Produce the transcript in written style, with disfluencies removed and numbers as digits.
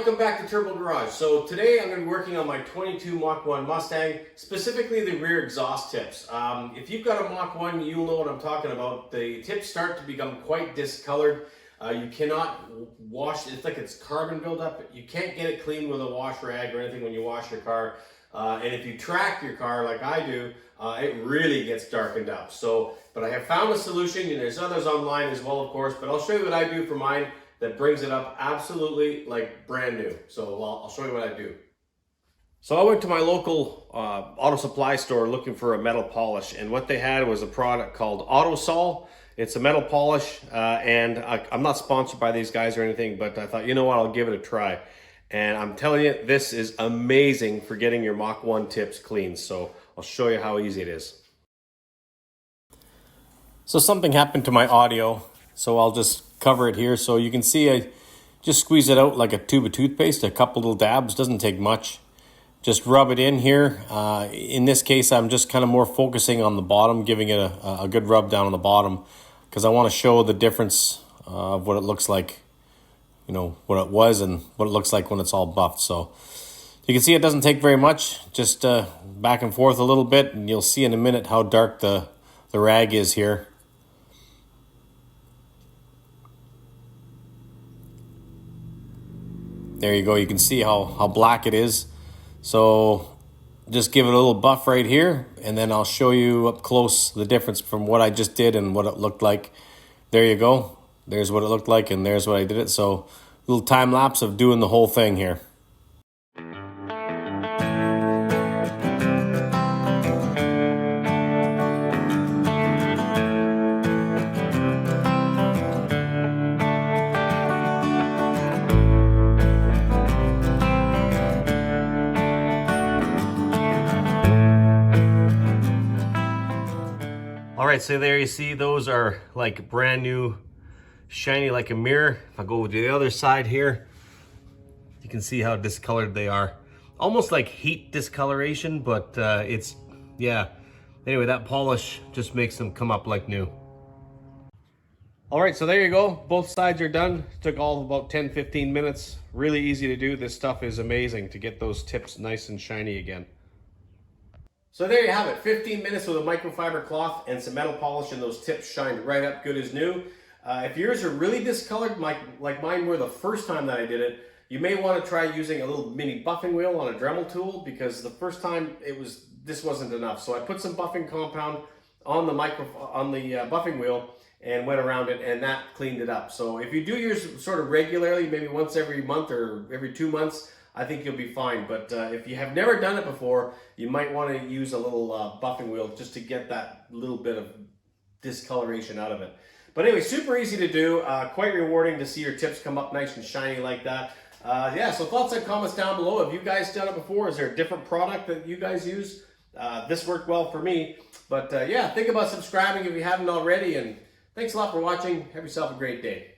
welcome back to Turbo Garage. So today I'm going to be working on my 22 Mach 1 Mustang, specifically the rear exhaust tips. If you've got a Mach 1, you'll know what I'm talking about. The tips start to become quite discolored. You cannot wash, it's like it's carbon buildup. You can't get it clean with a wash rag or anything when you wash your car. And if you track your car like I do, it really gets darkened up. But I have found a solution, and there's others online as well, of course, but I'll show you what I do for mine that brings it up absolutely like brand new. So I'll show you what I do. So I went to my local auto supply store looking for a metal polish, and what they had was a product called Autosol. It's a metal polish, and I'm not sponsored by these guys or anything, but I thought, you know what, I'll give it a try. And I'm telling you, this is amazing for getting your Mach 1 tips clean. So I'll show you how easy it is. So something happened to my audio, so I'll just cover it here. So you can see I just squeeze it out like a tube of toothpaste, a couple little dabs, doesn't take much. Just rub it in here. In this case, I'm just kind of more focusing on the bottom, giving it a good rub down on the bottom, because I want to show the difference of what it looks like, you know, what it was and what it looks like when it's all buffed. So you can see it doesn't take very much, just back and forth a little bit, and you'll see in a minute how dark the rag is here. There you go, you can see how black it is. So just give it a little buff right here, and then I'll show you up close the difference from what I just did and what it looked like. There you go, there's what it looked like, and there's what I did it. So a little time lapse of doing the whole thing here. All right, so there you see, those are like brand new, shiny like a mirror. If I go to the other side here, you can see how discolored they are. Almost like heat discoloration, but yeah. Anyway, that polish just makes them come up like new. All right, so there you go. Both sides are done. It took all of about 10-15 minutes. Really easy to do. This stuff is amazing to get those tips nice and shiny again. So there you have it, 15 minutes with a microfiber cloth and some metal polish, and those tips shined right up good as new. If yours are really discolored, like mine were the first time that I did it, you may want to try using a little mini buffing wheel on a Dremel tool, because the first time this wasn't enough. So I put some buffing compound on the buffing wheel and went around it, and that cleaned it up. So if you do yours sort of regularly, maybe once every month or every 2 months, I think you'll be fine. But if you have never done it before, you might want to use a little buffing wheel just to get that little bit of discoloration out of it. But anyway, super easy to do, quite rewarding to see your tips come up nice and shiny like that. Yeah, so thoughts and comments down below. Have you guys done it before? Is there a different product that you guys use? This worked well for me. But yeah, think about subscribing if you haven't already. And thanks a lot for watching. Have yourself a great day.